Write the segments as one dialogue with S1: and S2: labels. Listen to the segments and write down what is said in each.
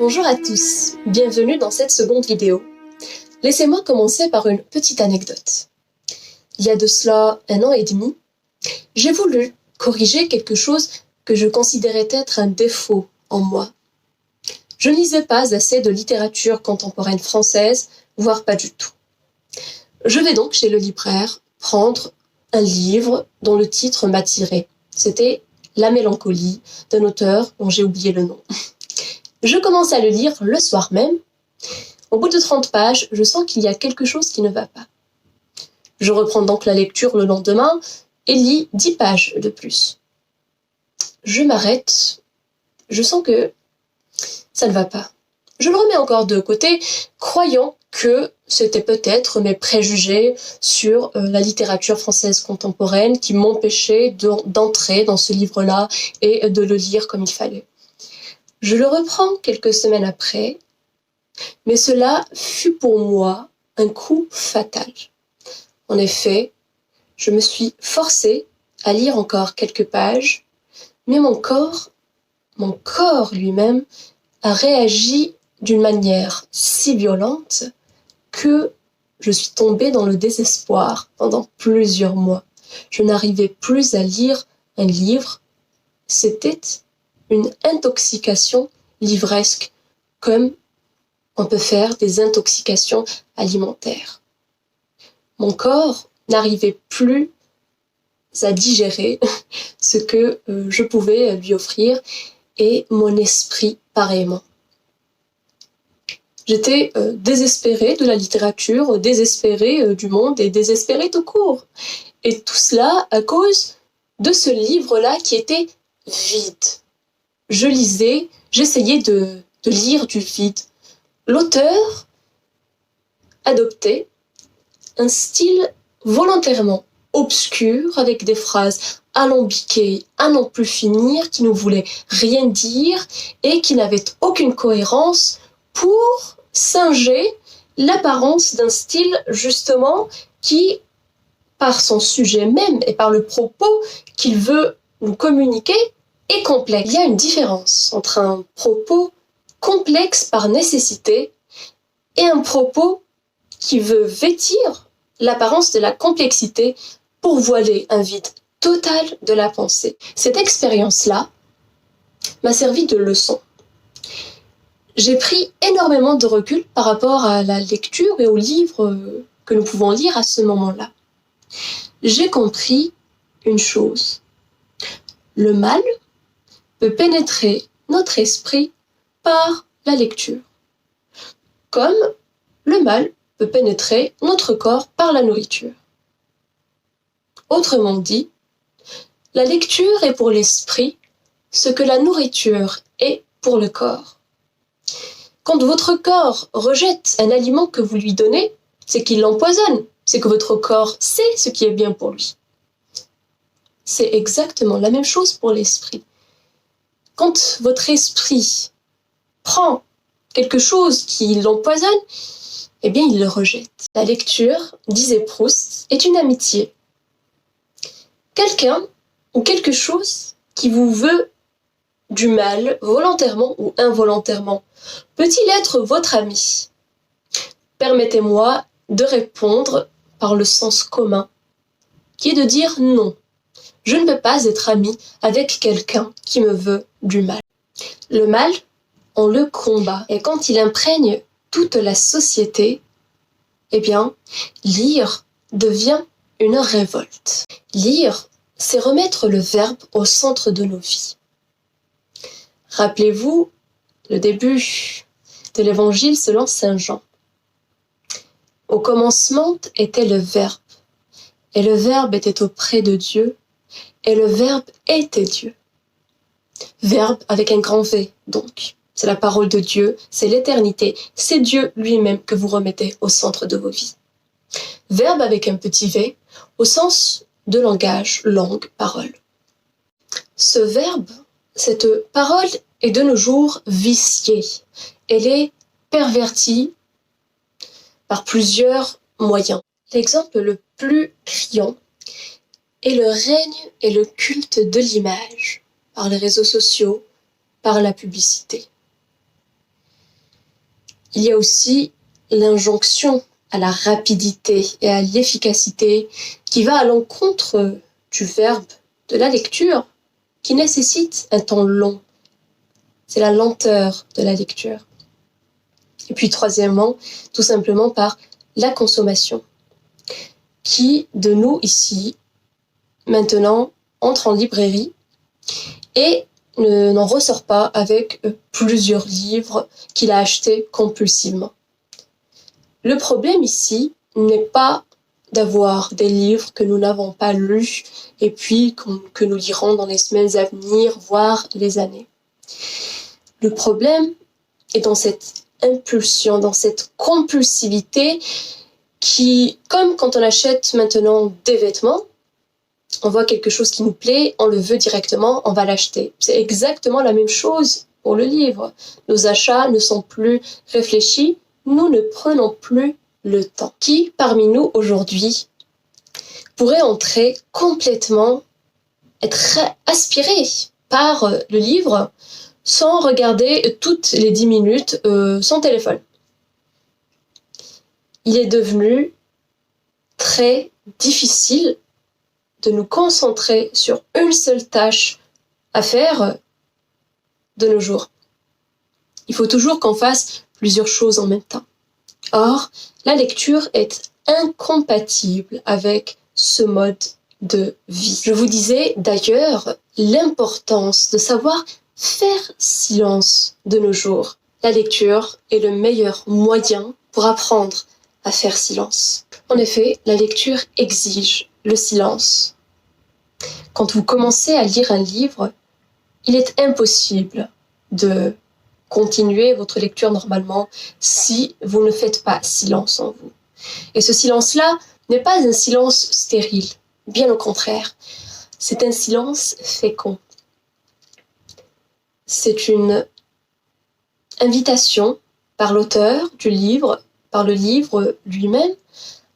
S1: Bonjour à tous, bienvenue dans cette seconde vidéo. Laissez-moi commencer par une petite anecdote. Il y a de cela 1 an et demi, j'ai voulu corriger quelque chose que je considérais être un défaut en moi. Je ne lisais pas assez de littérature contemporaine française, voire pas du tout. Je vais donc chez le libraire prendre un livre dont le titre m'attirait. C'était La mélancolie d'un auteur dont j'ai oublié le nom. Je commence à le lire le soir même. Au bout de 30 pages, je sens qu'il y a quelque chose qui ne va pas. Je reprends donc la lecture le lendemain et lis 10 pages de plus. Je m'arrête. Je sens que ça ne va pas. Je le remets encore de côté, croyant que c'était peut-être mes préjugés sur la littérature française contemporaine qui m'empêchaient d'entrer dans ce livre-là et de le lire comme il fallait. Je le reprends quelques semaines après, mais cela fut pour moi un coup fatal. En effet, je me suis forcée à lire encore quelques pages, mais mon corps lui-même, a réagi d'une manière si violente que je suis tombée dans le désespoir pendant plusieurs mois. Je n'arrivais plus à lire un livre. C'était une intoxication livresque, comme on peut faire des intoxications alimentaires. Mon corps n'arrivait plus à digérer ce que je pouvais lui offrir et mon esprit pareillement. J'étais désespérée de la littérature, désespérée du monde et désespérée tout court. Et tout cela à cause de ce livre-là qui était vide. Je lisais, j'essayais de lire du vide. L'auteur adoptait un style volontairement obscur avec des phrases alambiquées à n'en plus finir, qui ne voulaient rien dire et qui n'avaient aucune cohérence pour singer l'apparence d'un style justement qui, par son sujet même et par le propos qu'il veut nous communiquer, est complexe. Il y a une différence entre un propos complexe par nécessité et un propos qui veut vêtir l'apparence de la complexité pour voiler un vide total de la pensée. Cette expérience-là m'a servi de leçon. J'ai pris énormément de recul par rapport à la lecture et aux livres que nous pouvons lire à ce moment-là. J'ai compris une chose. Le mal peut pénétrer notre esprit par la lecture, comme le mal peut pénétrer notre corps par la nourriture. Autrement dit, la lecture est pour l'esprit ce que la nourriture est pour le corps. Quand votre corps rejette un aliment que vous lui donnez, c'est qu'il l'empoisonne, c'est que votre corps sait ce qui est bien pour lui. C'est exactement la même chose pour l'esprit. Quand votre esprit prend quelque chose qui l'empoisonne, eh bien il le rejette. La lecture, disait Proust, est une amitié. Quelqu'un ou quelque chose qui vous veut du mal, volontairement ou involontairement, peut-il être votre ami? Permettez-moi de répondre par le sens commun, qui est de dire non. Je ne peux pas être ami avec quelqu'un qui me veut du mal. Le mal, on le combat. Et quand il imprègne toute la société, eh bien, lire devient une révolte. Lire, c'est remettre le Verbe au centre de nos vies. Rappelez-vous le début de l'Évangile selon saint Jean. Au commencement était le Verbe, et le Verbe était auprès de Dieu, et le Verbe était Dieu. Verbe avec un grand V, donc. C'est la parole de Dieu, c'est l'éternité, c'est Dieu lui-même que vous remettez au centre de vos vies. Verbe avec un petit v, au sens de langage, langue, parole. Ce verbe, cette parole est de nos jours viciée. Elle est pervertie par plusieurs moyens. L'exemple le plus criant est le règne et le culte de l'image, par les réseaux sociaux, par la publicité. Il y a aussi l'injonction à la rapidité et à l'efficacité qui va à l'encontre du verbe de la lecture qui nécessite un temps long. C'est la lenteur de la lecture. Et puis troisièmement, tout simplement par la consommation. Qui de nous ici, maintenant, entre en librairie et n'en ressort pas avec plusieurs livres qu'il a achetés compulsivement. Le problème ici n'est pas d'avoir des livres que nous n'avons pas lus et puis que nous lirons dans les semaines à venir, voire les années. Le problème est dans cette impulsion, dans cette compulsivité qui, comme quand on achète maintenant des vêtements, on voit quelque chose qui nous plaît, on le veut directement, on va l'acheter. C'est exactement la même chose pour le livre. Nos achats ne sont plus réfléchis, nous ne prenons plus le temps. Qui, parmi nous aujourd'hui, pourrait entrer complètement, être aspiré par le livre sans regarder toutes les 10 minutes son téléphone? Il est devenu très difficile de nous concentrer sur une seule tâche à faire de nos jours. Il faut toujours qu'on fasse plusieurs choses en même temps. Or, la lecture est incompatible avec ce mode de vie. Je vous disais d'ailleurs l'importance de savoir faire silence de nos jours. La lecture est le meilleur moyen pour apprendre à faire silence. En effet, la lecture exige le silence. Quand vous commencez à lire un livre, il est impossible de continuer votre lecture normalement si vous ne faites pas silence en vous. Et ce silence-là n'est pas un silence stérile, bien au contraire. C'est un silence fécond. C'est une invitation par l'auteur du livre, par le livre lui-même,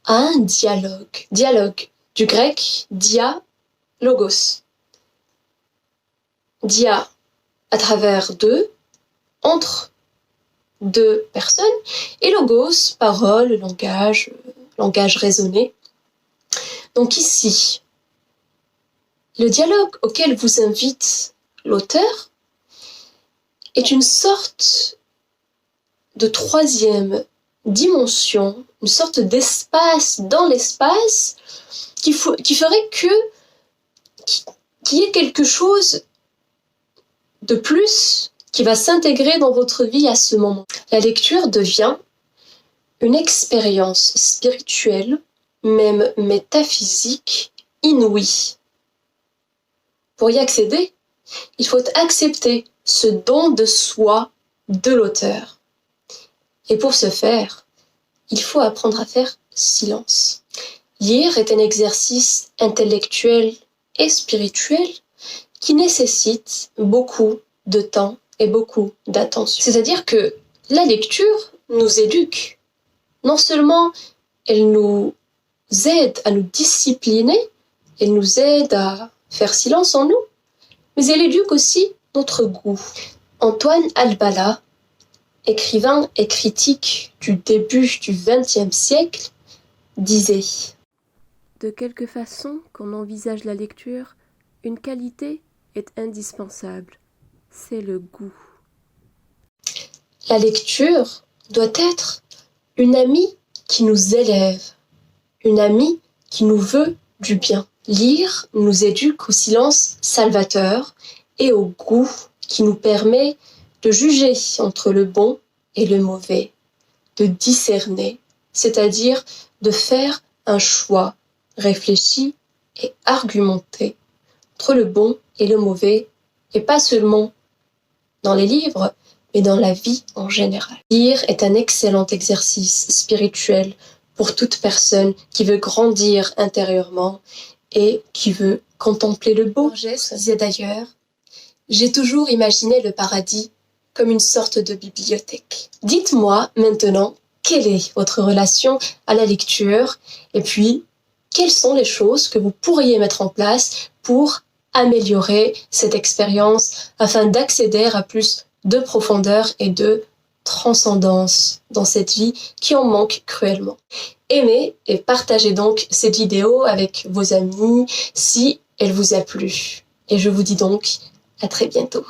S1: à un dialogue. Dialogue, du grec dia, logos. Dia, à travers deux, entre deux personnes, et logos, parole, langage raisonné. Donc ici, le dialogue auquel vous invite l'auteur est une sorte de troisième dimension, une sorte d'espace dans l'espace qui ferait qu'il y ait quelque chose de plus qui va s'intégrer dans votre vie à ce moment. La lecture devient une expérience spirituelle, même métaphysique, inouïe. Pour y accéder, il faut accepter ce don de soi de l'auteur. Et pour ce faire, il faut apprendre à faire silence. Lire est un exercice intellectuel et spirituel qui nécessite beaucoup de temps et beaucoup d'attention. C'est-à-dire que la lecture nous éduque. Non seulement elle nous aide à nous discipliner, elle nous aide à faire silence en nous, mais elle éduque aussi notre goût. Antoine Albala, écrivain et critique du début du XXe siècle, disait « De quelque façon qu'on envisage la lecture, une qualité est indispensable, c'est le goût. » La lecture doit être une amie qui nous élève, une amie qui nous veut du bien. Lire nous éduque au silence salvateur et au goût qui nous permet de juger entre le bon et le mauvais, de discerner, c'est-à-dire de faire un choix réfléchi et argumenté entre le bon et le mauvais, et pas seulement dans les livres, mais dans la vie en général. Lire est un excellent exercice spirituel pour toute personne qui veut grandir intérieurement et qui veut contempler le beau. Borges disait d'ailleurs « J'ai toujours imaginé le paradis comme une sorte de bibliothèque. » Dites-moi maintenant, quelle est votre relation à la lecture et puis quelles sont les choses que vous pourriez mettre en place pour améliorer cette expérience afin d'accéder à plus de profondeur et de transcendance dans cette vie qui en manque cruellement. Aimez et partagez donc cette vidéo avec vos amis si elle vous a plu. Et je vous dis donc à très bientôt.